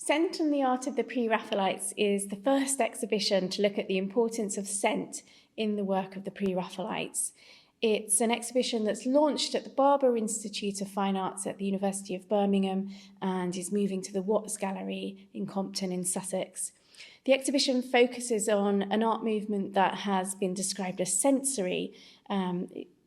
Scent and the Art of the Pre-Raphaelites is the first exhibition to look at the importance of scent in the work of the Pre-Raphaelites. It's an exhibition that's launched at the Barber Institute of Fine Arts at the University of Birmingham and is moving to the Watts Gallery in Compton in Sussex. The exhibition focuses on an art movement that has been described as sensory.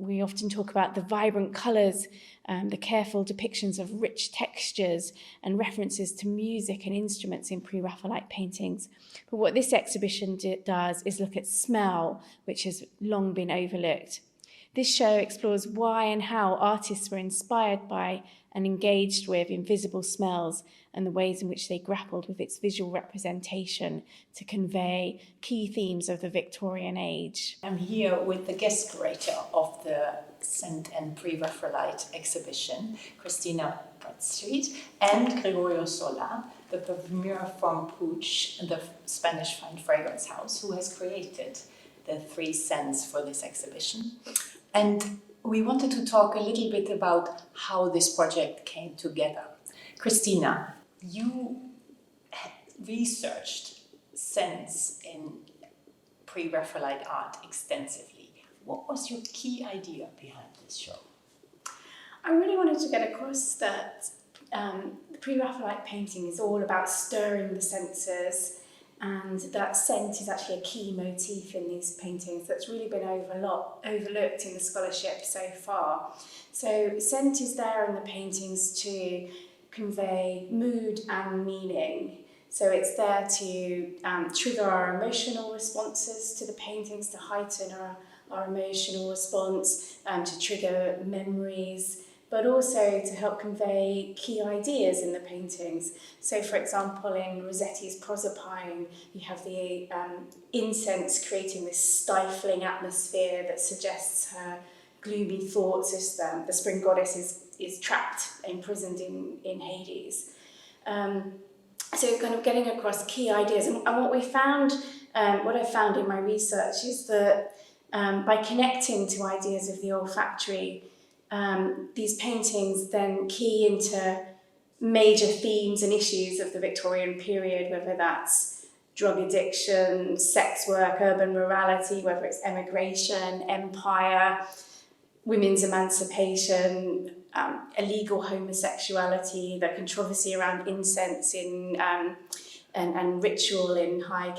We often talk about the vibrant colours, the careful depictions of rich textures and references to music and instruments in Pre-Raphaelite paintings. But what this exhibition does is look at smell, which has long been overlooked. This show explores why and how artists were inspired by and engaged with invisible smells and the ways in which they grappled with its visual representation to convey key themes of the Victorian age. I'm here with the guest curator of the Scent and Pre-Raphaelite exhibition, Christina Bradstreet, and Gregorio Sola, the Perfumer from Puig, the Spanish fine fragrance house, who has created the 3 scents for this exhibition. And we wanted to talk a little bit about how this project came together. Christina, you researched scents in Pre-Raphaelite art extensively. What was your key idea behind this show? I really wanted to get across that the Pre-Raphaelite painting is all about stirring the senses, and that scent is actually a key motif in these paintings that's really been overlooked in the scholarship so far. So scent is there in the paintings to convey mood and meaning. So it's there to trigger our emotional responses to the paintings, to heighten our emotional response, to trigger memories, but also to help convey key ideas in the paintings. So, for example, in Rossetti's Proserpine, you have the incense creating this stifling atmosphere that suggests her gloomy thoughts as the spring goddess is trapped, imprisoned in Hades. So kind of getting across key ideas. And what we found, what I found in my research is that by connecting to ideas of the olfactory, these paintings then key into major themes and issues of the Victorian period, whether that's drug addiction, sex work, urban morality, whether it's emigration, empire, women's emancipation, illegal homosexuality, the controversy around incense and ritual in high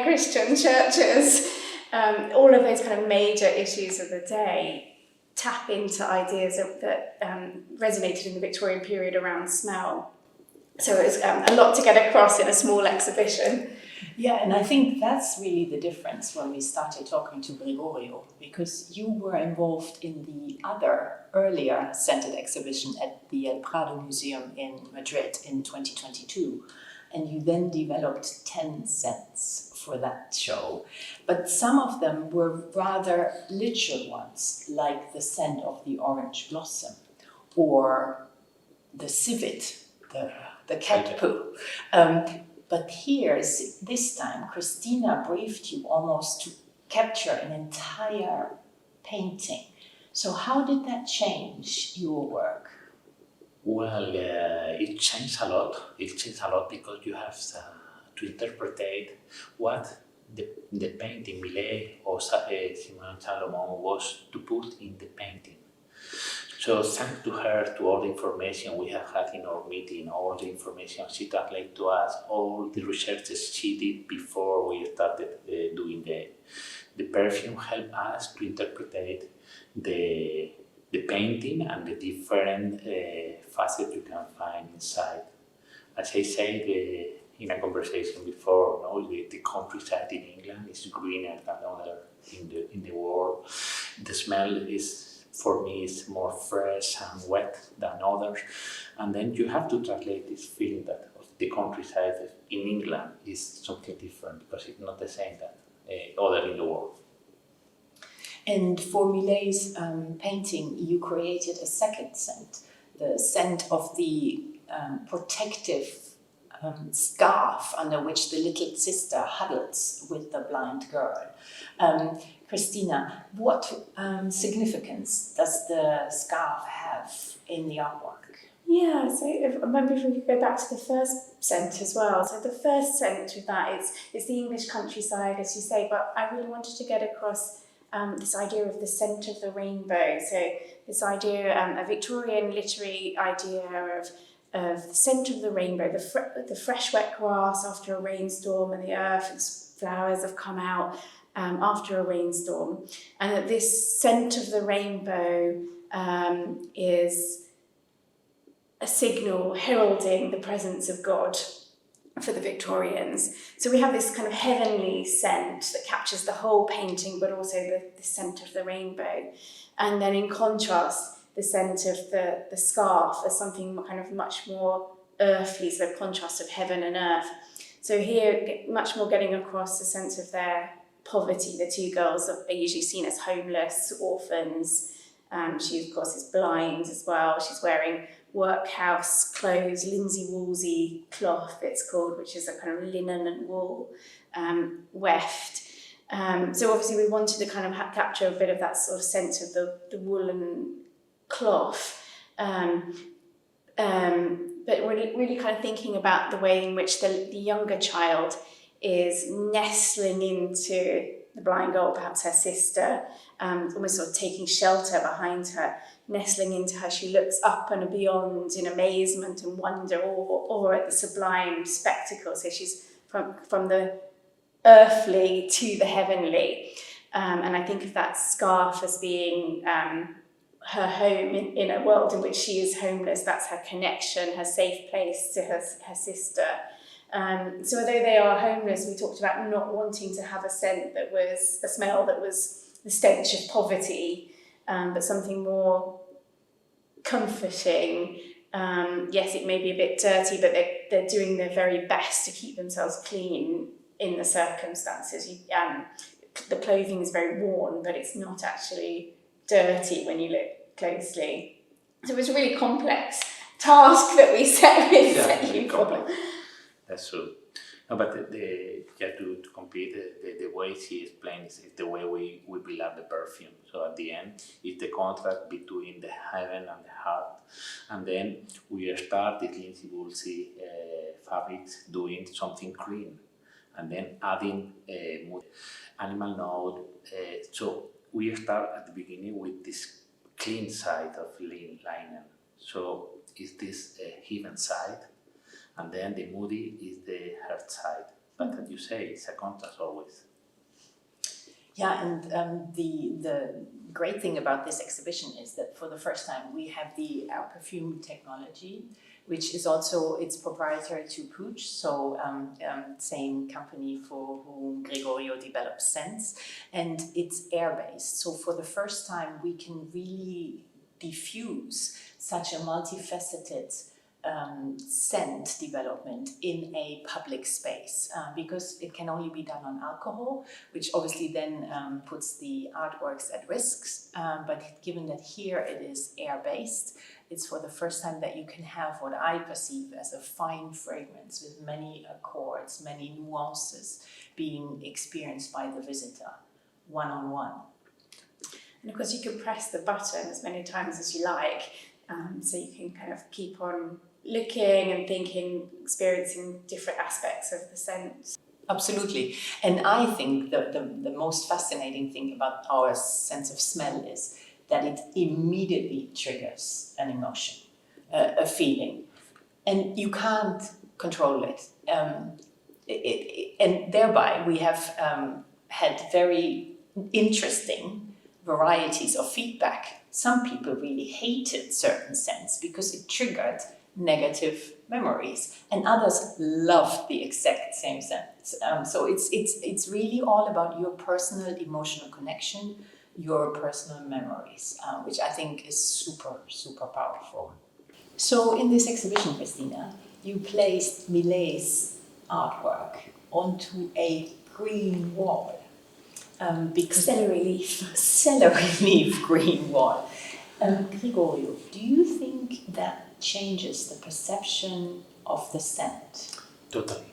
Christian churches. All of those kind of major issues of the day tap into ideas that resonated in the Victorian period around smell. So it was a lot to get across in a small exhibition. Yeah, and I think that's really the difference when we started talking to Gregorio, because you were involved in the other earlier scented exhibition at the El Prado Museum in Madrid in 2022, and you then developed 10 scents for that show. But some of them were rather literal ones, like the scent of the orange blossom or the civet, the cat poo. But here, this time, Christina briefed you almost to capture an entire painting. So how did that change your work? Well, it changed a lot. It changed a lot because you have to interpret what the painting Millet or Simone Salomon was to put in the painting. So thanks to her, to all the information we have had in our meeting, all the information she translated to us, all the researches she did before we started doing the perfume helped us to interpret the painting and the different facets you can find inside. As I said in a conversation before, the countryside in England is greener than other in the world. The smell is, for me, is more fresh and wet than others. And then you have to translate this feeling that of the countryside in England is something different because it's not the same that other in the world. And for Millet's painting, you created a second scent, the scent of the protective scarf under which the little sister huddles with the blind girl. Christina, what significance does the scarf have in the artwork? Yeah, so maybe if we could go back to the first scent as well. So the first scent with that is the English countryside, as you say, but I really wanted to get across this idea of the scent of the rainbow. So this idea, a Victorian literary idea of the scent of the rainbow, the fresh wet grass after a rainstorm, and the earth and flowers have come out after a rainstorm, and that this scent of the rainbow is a signal heralding the presence of God for the Victorians. So we have this kind of heavenly scent that captures the whole painting, but also the scent of the rainbow. And then in contrast, the scent of the scarf as something kind of much more earthly, so the contrast of heaven and earth. So here, much more getting across the sense of their poverty. The two girls are usually seen as homeless, orphans. She, of course, is blind as well. She's wearing workhouse clothes, linsey woolsey cloth it's called, which is a kind of linen and wool weft. So obviously we wanted to kind of capture a bit of that sort of sense of the woolen cloth, but really kind of thinking about the way in which the younger child is nestling into the blind girl, perhaps her sister, almost sort of taking shelter behind her, nestling into her. She looks up and beyond in amazement and wonder, or at the sublime spectacle. So she's from the earthly to the heavenly. And I think of that scarf as being her home in a world in which she is homeless. That's her connection, her safe place to her sister. So although they are homeless, we talked about not wanting to have a smell that was the stench of poverty, but something more comforting. Yes, it may be a bit dirty, but they're doing their very best to keep themselves clean in the circumstances. The clothing is very worn, but it's not actually dirty when you look closely. So it was a really complex task that we set with you. That's true. No, but to complete the way she explains is the way we build up the perfume. So at the end, it's the contrast between the heaven and the heart. And then we start the linsey woolsey fabrics doing something clean, and then adding animal note. So we start at the beginning with this clean side of linen. So it's this heaven side, and then the moody is the heart side. But as you say, it's a contrast always. Yeah, and the great thing about this exhibition is that for the first time we have the AirParfum technology, which is also, it's proprietary to Puig, so same company for whom Gregorio develops scents, and it's air-based. So for the first time we can really diffuse such a multifaceted scent development in a public space, because it can only be done on alcohol, which obviously then puts the artworks at risk. But given that here it is air-based, it's for the first time that you can have what I perceive as a fine fragrance with many accords, many nuances being experienced by the visitor, one-on-one. And of course you can press the button as many times as you like, so you can kind of keep on looking and thinking, experiencing different aspects of the scent. Absolutely. And I think the most fascinating thing about our sense of smell is that it immediately triggers an emotion, a feeling, and you can't control it. And thereby we have had very interesting varieties of feedback. Some people really hated certain scents because it triggered negative memories, and others loved the exact same scents. So it's really all about your personal emotional connection, your personal memories, which I think is super, super powerful. So in this exhibition, Christina, you placed Millet's artwork onto a green wall. Because celery leaf green wall. Gregorio, do you think that changes the perception of the scent? Totally.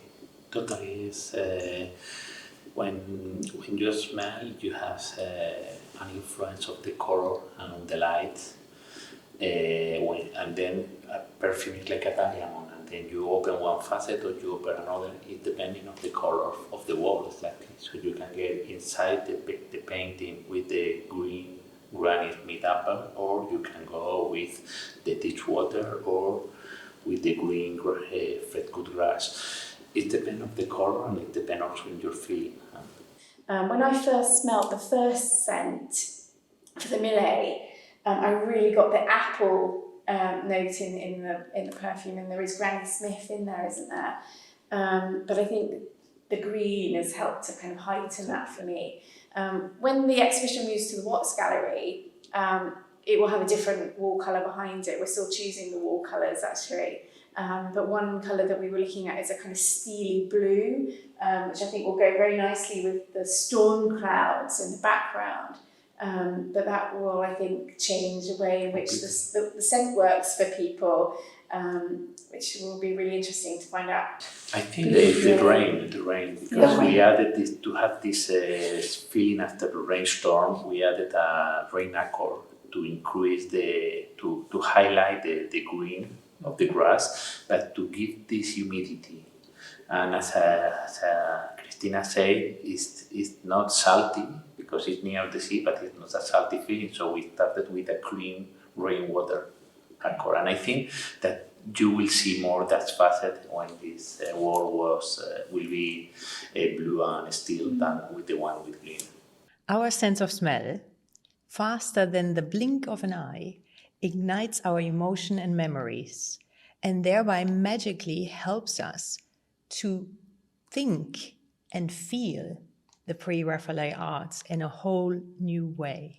Is when you smell, you have an influence of the color and the light. and then a perfume is like a diamond, and then you open one facet or you open another, it depending on the color of the wall exactly. So you can get inside the painting with the green granite mid amber, or you can go with the ditch water or with the green fret good grass. It depends on the color and it depends also on your feeling. When I first smelled the first scent for the Millet, I really got the apple note in the perfume, and there is Granny Smith in there, isn't there? But I think the green has helped to kind of heighten that for me. When the exhibition moves to the Watts Gallery, it will have a different wall colour behind it. We're still choosing the wall colours actually. But one colour that we were looking at is a kind of steely blue, which I think will go very nicely with the storm clouds in the background. But that will, I think, change the way in which the scent works for people, which will be really interesting to find out. I think the rain, because we added this to have this feeling after the rainstorm. We added a rain accord to increase to highlight the green of the grass, but to give this humidity. And as Christina said, it's not salty because it's near the sea, but it's not a salty feeling. So we started with a clean rainwater accord, and I think that you will see more that facet when this wall will be blue and steel than with the one with green. Our sense of smell, faster than the blink of an eye, ignites our emotion and memories, and thereby magically helps us to think and feel the Pre-Raphaelite arts in a whole new way.